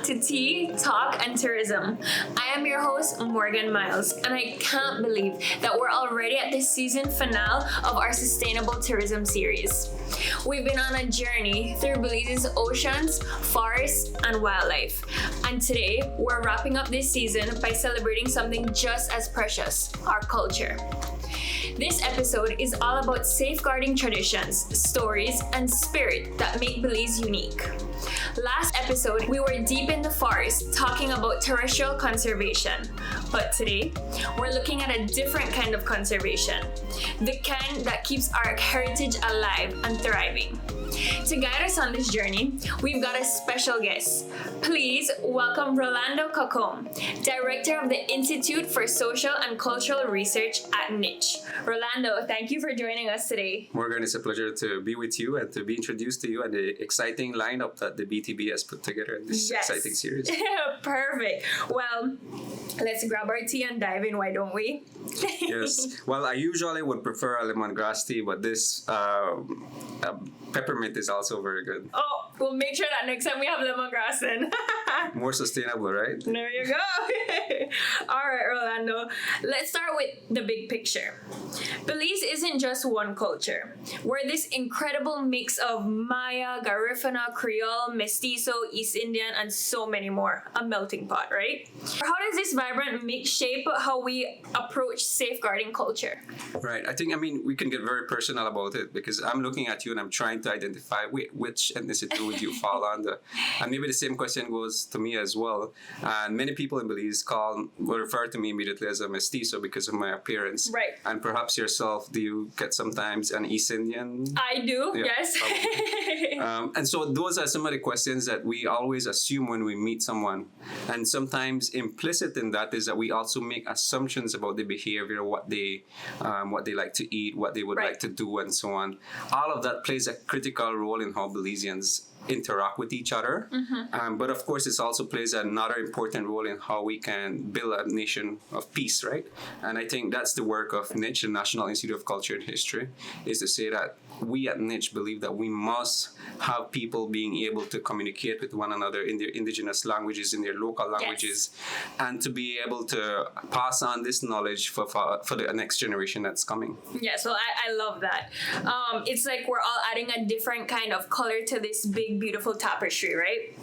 to Tea, Talk, and Tourism. I am your host, Morgan Miles, and I can't believe that we're already at the season finale of our Sustainable Tourism series. We've been on a journey through Belize's oceans, forests, and wildlife. And today, we're wrapping up this season by celebrating something just as precious, our culture. This episode is all about safeguarding traditions, stories, and spirit that make Belize unique. Last episode, we were deep in the forest talking about terrestrial conservation. But today, we're looking at a different kind of conservation, the kind that keeps our heritage alive and thriving. To guide us on this journey, we've got a special guest. Please welcome Rolando Cocom, Director of the Institute for Social and Cultural Research at NICH. Rolando, thank you for joining us today. Morgan, it's a pleasure to be with you and to be introduced to you and the exciting lineup that the BTB has put together in this exciting series. Perfect. Well, let's grab our tea and dive in, why don't we? Yes. Well, I usually would prefer a lemongrass tea, but this peppermint is also very good. Oh, we'll make sure that next time we have lemongrass in. More sustainable, right? There you go. All right, Rolando. Let's start with the big picture. Belize isn't just one culture. We're this incredible mix of Maya, Garifuna, Creole, Mestizo, East Indian, and so many more. A melting pot, right? How does this vibrant mix shape how we approach safeguarding culture? Right. We can get very personal about it because I'm looking at you and I'm trying to identify which ethnicity would you fall under. And maybe the same question goes to me as well. And many people in Belize will refer to me immediately as a mestizo because of my appearance. Right. And perhaps yourself, do you get sometimes an East Indian? I do, yeah, yes. And so those are some of the questions that we always assume when we meet someone. And sometimes implicit in that is that we also make assumptions about the behavior, what they like to eat, what they would like to do, and so on. All of that plays a critical role in how Belizeans interact with each other. Mm-hmm. But of course, it also plays another important role in how we can build a nation of peace, right? And I think that's the work of NICH, the National Institute of Culture and History, is to say that we at NICH believe that we must have people being able to communicate with one another in their indigenous languages, in their local languages, and to be able to pass on this knowledge for the next generation that's coming. Yes, well, I love that. It's like we're all adding a different kind of color to this big, beautiful tapestry, right?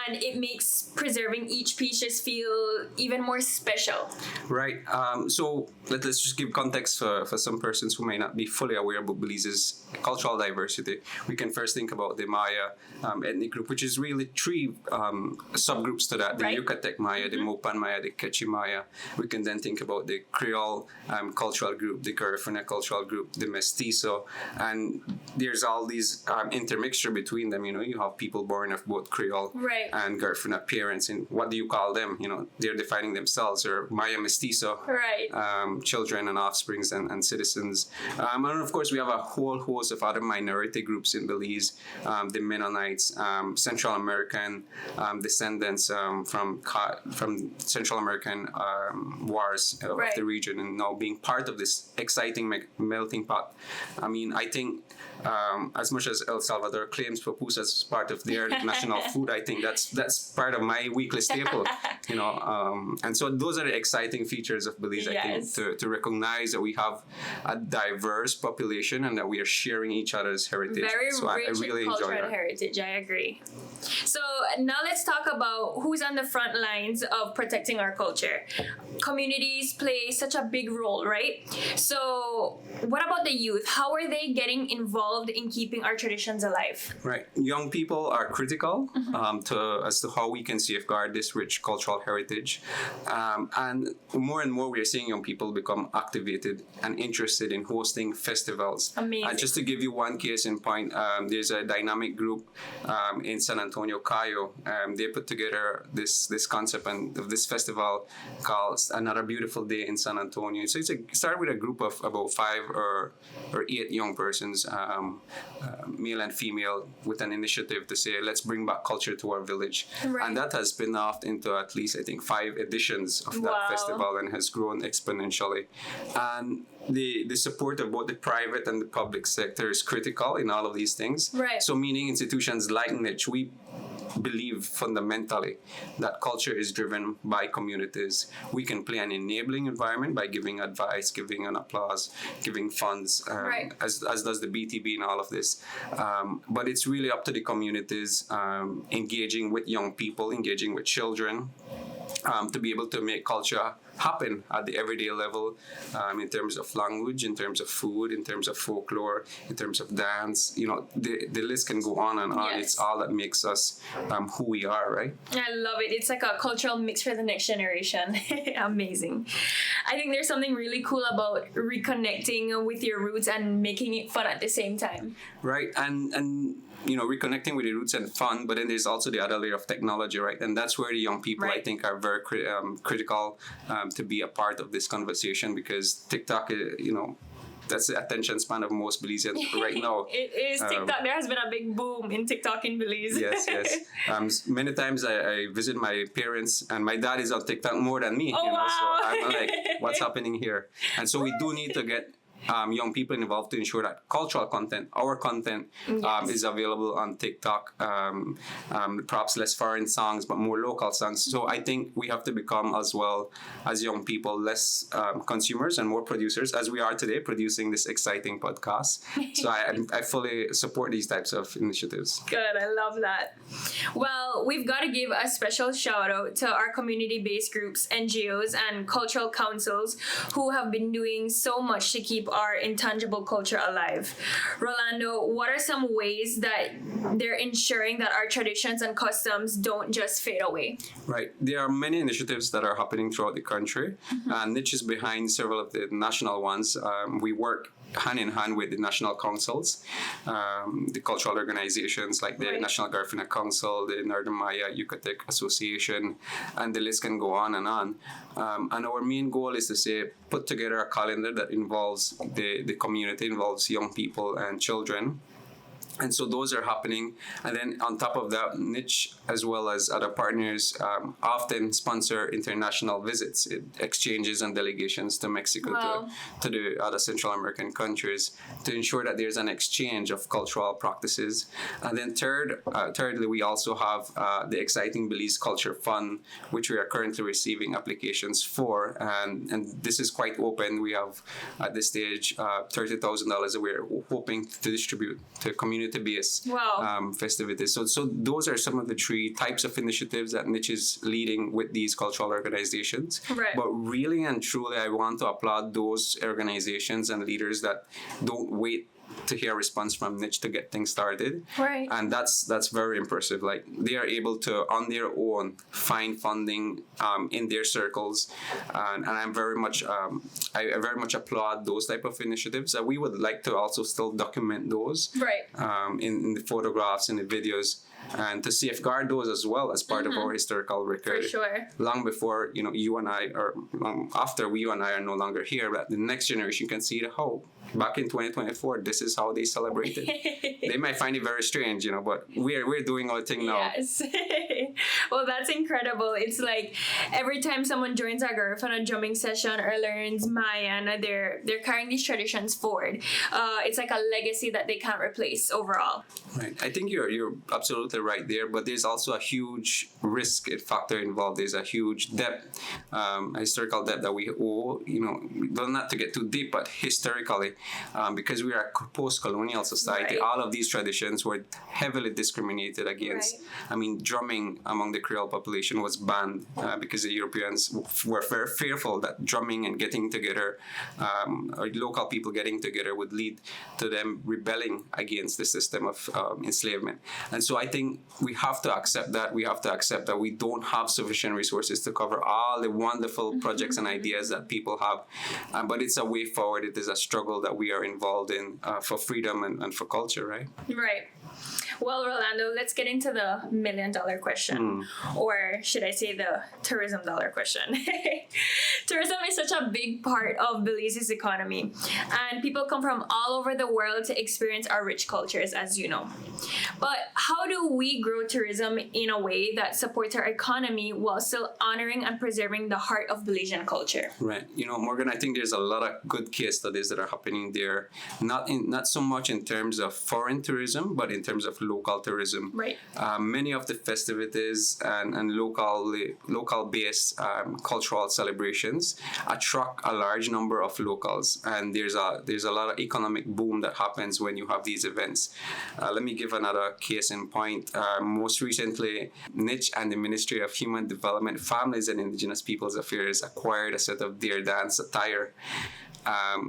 And it makes preserving each piece just feel even more special. Right. So let's just give context for some persons who may not be fully aware about Belize's cultural diversity. We can first think about the Maya ethnic group, which is really three subgroups to that: the Yucatec Maya, the Mopan Maya, the Quechua Maya. We can then think about the Creole cultural group, the Garifuna cultural group, the Mestizo, and there's all these intermixture between them. You have people born of both Creole and Garifuna parents, and what do you call them? They're defining themselves, or Maya Mestizo, children and offsprings and citizens. And of course, we have a whole host of other minority groups in Belize, the Mennonites, Central American descendants from Central American wars of the region, and now being part of this exciting melting pot. I think as much as El Salvador claims pupusas as part of their national food, I think that's part of my weekly staple. And so those are the exciting features of Belize. I think to recognize that we have a diverse population and that we are sharing each other's heritage. Very rich I really culture enjoy and heritage. I agree. So now let's talk about who's on the front lines of protecting our culture. Communities play such a big role, right? So what about the youth? How are they getting involved in keeping our traditions alive? Right. Young people are critical as to how we can safeguard this rich cultural heritage. And more we are seeing young people become activated and interested in hosting festivals. Amazing. Just to give you one case in point, there's a dynamic group in San Antonio, Cayo. They put together this concept of this festival called Another Beautiful Day in San Antonio. So it started with a group of about 5 or 8 young persons, male and female, with an initiative to say, let's bring back culture to our village. And that has spun off into at least, I think, 5 editions of that festival and has grown exponentially. And the support of both the private and the public sector is critical in all of these things. Right. So meaning institutions like NICH, we believe fundamentally that culture is driven by communities. We can play an enabling environment by giving advice, giving an applause, giving funds, as does the BTB in all of this. But it's really up to the communities engaging with young people, engaging with children, to be able to make culture happen at the everyday level, in terms of language, in terms of food, in terms of folklore, in terms of dance. The list can go on and on. Yes. It's all that makes us who we are, right? I love it. It's like a cultural mix for the next generation. Amazing. I think there's something really cool about reconnecting with your roots and making it fun at the same time. Right, and reconnecting with the roots and fun, but then there's also the other layer of technology, right? And that's where the young people, I think, are very critical to be a part of this conversation, because TikTok, that's the attention span of most Belizeans right now. It is TikTok. There has been a big boom in TikTok in Belize. Yes. Many times I visit my parents, and my dad is on TikTok more than me. Oh, wow. So I'm like, what's happening here? And so we do need to get young people involved to ensure that cultural content, our content, is available on TikTok. Perhaps less foreign songs, but more local songs. So I think we have to become, as well as young people, less consumers and more producers, as we are today, producing this exciting podcast. So I fully support these types of initiatives. Good, I love that. Well, we've got to give a special shout out to our community-based groups, NGOs, and cultural councils who have been doing so much to keep our intangible culture alive. Rolando, what are some ways that they're ensuring that our traditions and customs don't just fade away? Right. There are many initiatives that are happening throughout the country. NICH is behind several of the national ones. We work hand in hand with the national councils, the cultural organizations like the National Garifuna Council, the Northern Maya Yucatec Association, and the list can go on and on. And our main goal is to put together a calendar that involves the community, involves young people and children. And so those are happening. And then on top of that, NICH, as well as other partners, often sponsor international visits, exchanges and delegations to Mexico, to the other Central American countries, to ensure that there's an exchange of cultural practices. And then thirdly, we also have the exciting Belize Culture Fund, which we are currently receiving applications for. And this is quite open. We have, at this stage, $30,000 that we're hoping to distribute to community-based festivities. So those are some of the three types of initiatives that NICH is leading with these cultural organizations. Right. But really and truly, I want to applaud those organizations and leaders that don't wait to hear a response from NICH to get things started. Right. And that's very impressive. Like, they are able to, on their own, find funding in their circles. And I'm very much, I very much applaud those type of initiatives. We would like to also still document those in the photographs and the videos, and to safeguard those as well as part of our historical record. For sure. Long before, you and I, or long after you and I are no longer here, that the next generation can see how back in 2024, this is how they celebrated. They might find it very strange, but we're doing our thing now. Yes. Well, that's incredible. It's like every time someone joins our Garifuna drumming session or learns Mayan, they're carrying these traditions forward. It's like a legacy that they can't replace overall. Right. I think you're absolutely right there, but there's also a huge risk factor involved. There's a huge debt, a historical debt that we owe, not to get too deep, but historically, because we are a post-colonial society, all of these traditions were heavily discriminated against. I mean, drumming among the Creole population was banned because the Europeans were very fearful that drumming and getting together, or local people getting together, would lead to them rebelling against the system of enslavement. And so I think we have to accept that. We have to accept that we don't have sufficient resources to cover all the wonderful projects and ideas that people have. But it's a way forward. It is a struggle that we are involved in for freedom and for culture, right? Right. Well, Rolando, let's get into the $1 million question. Or should I say the tourism dollar question? Tourism is such a big part of Belize's economy, and people come from all over the world to experience our rich cultures, as you know. But how do we grow tourism in a way that supports our economy while still honoring and preserving the heart of Belizean culture? Right. Morgan, I think there's a lot of good case studies that are happening there. Not so much in terms of foreign tourism, but in terms of local tourism. Right. Many of the festivities and local based cultural celebrations attract a large number of locals, and there's a lot of economic boom that happens when you have these events. Let me give another case in point. Most recently, NICH and the Ministry of Human Development, Families and Indigenous Peoples Affairs acquired a set of deer dance attire.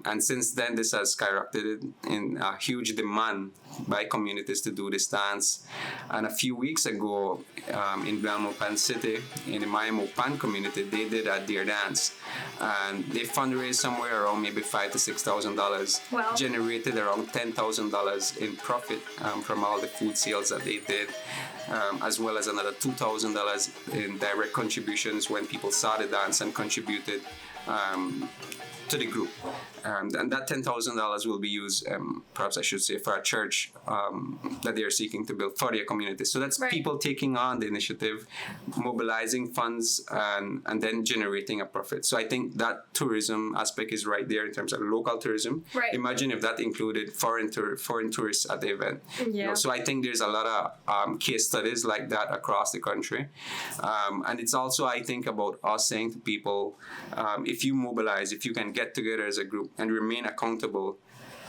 And since then, this has skyrocketed in a huge demand by communities to do this dance. And a few weeks ago, in Blamopan City, in the Mayamopan community, they did a deer dance. And they fundraised somewhere around maybe $5,000 to $6,000, wow. generated around $10,000 in profit from all the food sales that they did. As well as another $2,000 in direct contributions when people saw the dance and contributed to the group. And that $10,000 will be used, perhaps I should say, for a church that they are seeking to build for their community. So that's right. People taking on the initiative, mobilizing funds, and then generating a profit. So I think that tourism aspect is right there in terms of local tourism. Right. Imagine if that included foreign tourists at the event. Yeah. So I think there's a lot of case studies like that across the country. And it's also, I think, about us saying to people, if you mobilize, if you can get together as a group and remain accountable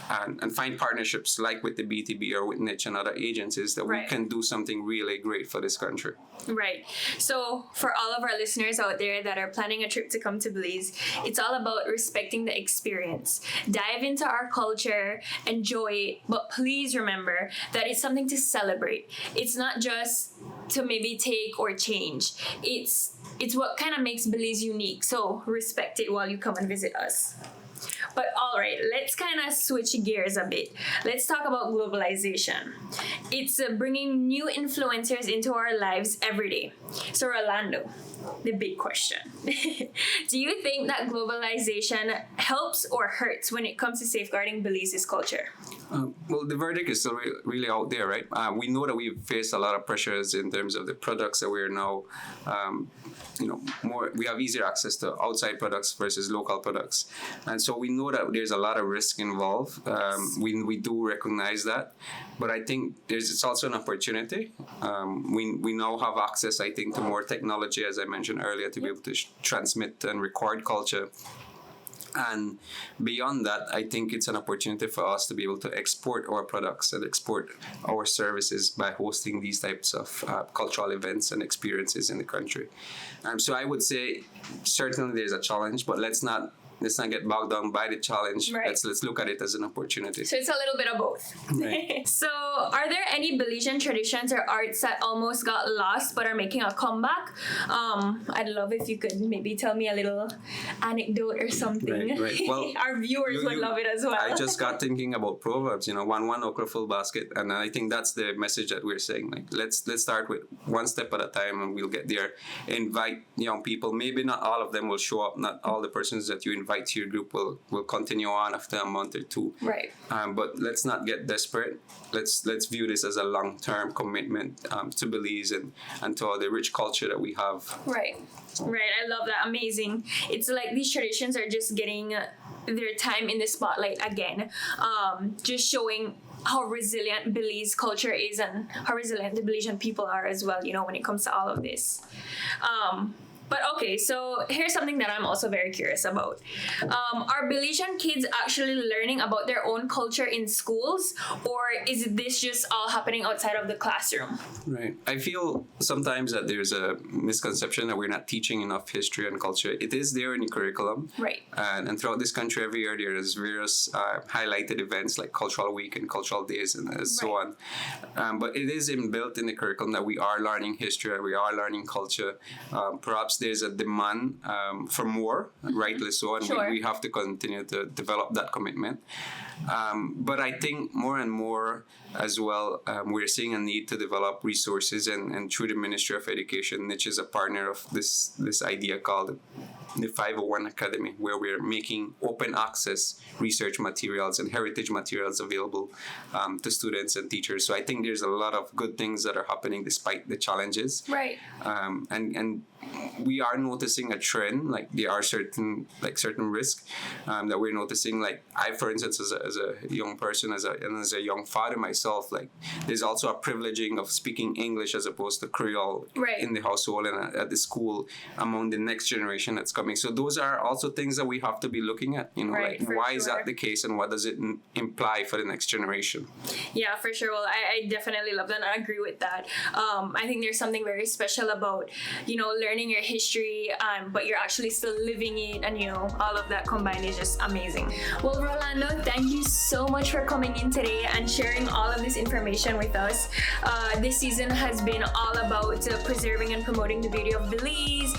and find partnerships like with the BTB or with NICH and other agencies, that right. we can do something really great for this country. Right. So for all of our listeners out there that are planning a trip to come to Belize, it's all about respecting the experience. Dive into our culture, enjoy it, but please remember that it's something to celebrate. It's not just to maybe take or change. It's what kind of makes Belize unique. So respect it while you come and visit us. But all right, let's kind of switch gears a bit. Let's talk about globalization. It's bringing new influencers into our lives every day. So Rolando, the big question. Do you think that globalization helps or hurts when it comes to safeguarding Belize's culture? Well, the verdict is still really out there, right? We know that we've faced a lot of pressures in terms of the products that we're now, we have easier access to outside products versus local products. And so we know that there's a lot of risk involved. We do recognize that. But I think it's also an opportunity. We now have access, I think, to more technology, as I mentioned earlier, to be able to transmit and record culture. And beyond that, I think it's an opportunity for us to be able to export our products and export our services by hosting these types of cultural events and experiences in the country. So I would say certainly there's a challenge, but let's not get bogged down by the challenge. Right. Let's look at it as an opportunity. So it's a little bit of both. Right. So are there any Belizean traditions or arts that almost got lost but are making a comeback? I'd love if you could maybe tell me a little anecdote or something. Right. Well, our viewers would love it as well. I just got thinking about proverbs, one okra full basket, and I think that's the message that we're saying. Like, let's start with one step at a time, and we'll get there. Invite young people. Maybe not all of them will show up. Not all the persons that you invite to your group will continue on after a month or two. Right. But let's not get desperate. Let's view this as a long-term commitment to Belize and to all the rich culture that we have. Right. I love that. Amazing. It's like these traditions are just getting their time in the spotlight again. Just showing how resilient Belize culture is and how resilient the Belizean people are as well, when it comes to all of this. But okay, so here's something that I'm also very curious about. Are Belizean kids actually learning about their own culture in schools, or is this just all happening outside of the classroom? Right. I feel sometimes that there's a misconception that we're not teaching enough history and culture. It is there in the curriculum. Right. And throughout this country, every year there's various highlighted events like Cultural Week and Cultural Days and so on. But it is inbuilt in the curriculum that we are learning history and we are learning culture. Perhaps there's a demand for more, rightly so, and we have to continue to develop that commitment. But I think more and more as well, we're seeing a need to develop resources, and through the Ministry of Education, NICH is a partner of this idea called the 501 Academy, where we're making open access research materials and heritage materials available to students and teachers. So I think there's a lot of good things that are happening despite the challenges. Right. And we are noticing a trend. Like there are certain risks that we're noticing. Like I, for instance, as a young person, as a young father myself, like there's also a privileging of speaking English as opposed to Creole in the household and at the school among the next generation that's coming. So those are also things that we have to be looking at. You know, like why is that the case, and what does it imply for the next generation? Yeah, for sure. Well, I definitely love that, and I agree with that. I think there's something very special about, you know, learning your history, but you're actually still living it, and, you know, all of that combined is just amazing. Well, Rolando, thank you so much for coming in today and sharing all of this information with us. This season has been all about preserving and promoting the beauty of Belize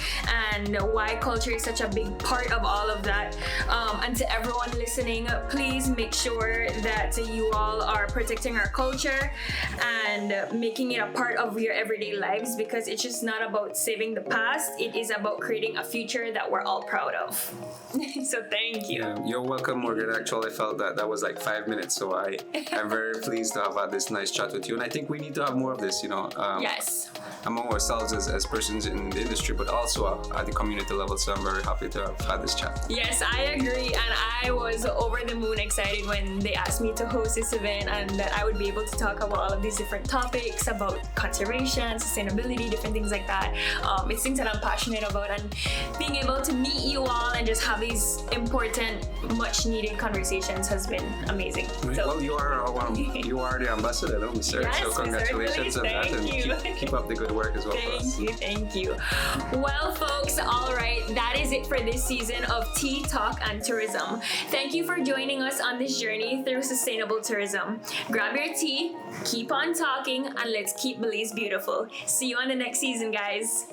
and why culture is such a big part of all of that. And to everyone listening, please make sure that you all are protecting our culture and making it a part of your everyday lives, because it's just not about saving the past. It is about creating a future that we're all proud of. So thank you. Yeah, you're welcome, Morgan. Actually, I felt that was like 5 minutes, so I'm very pleased to have had this nice chat with you, and I think we need to have more of this, you know. Yes. Among ourselves as persons in the industry, but also at the community level. So I'm very happy to have had this chat. Yes, I agree, and I was over the moon excited when they asked me to host this event, and that I would be able to talk about all of these different topics about conservation, sustainability, different things like that. It's things that I'm passionate about, and being able to meet you all and just have these important, much needed conversations has been amazing. Right. So, well, you are the ambassador, don't you, sir? Yes, so congratulations on that, and keep up the good work as well. Thank you. Well, folks, all right, that is it for this season of Tea, Talk, and Tourism. Thank you for joining us on this journey through sustainable tourism. Grab your tea, keep on talking, and let's keep Belize beautiful. See you on the next season, guys.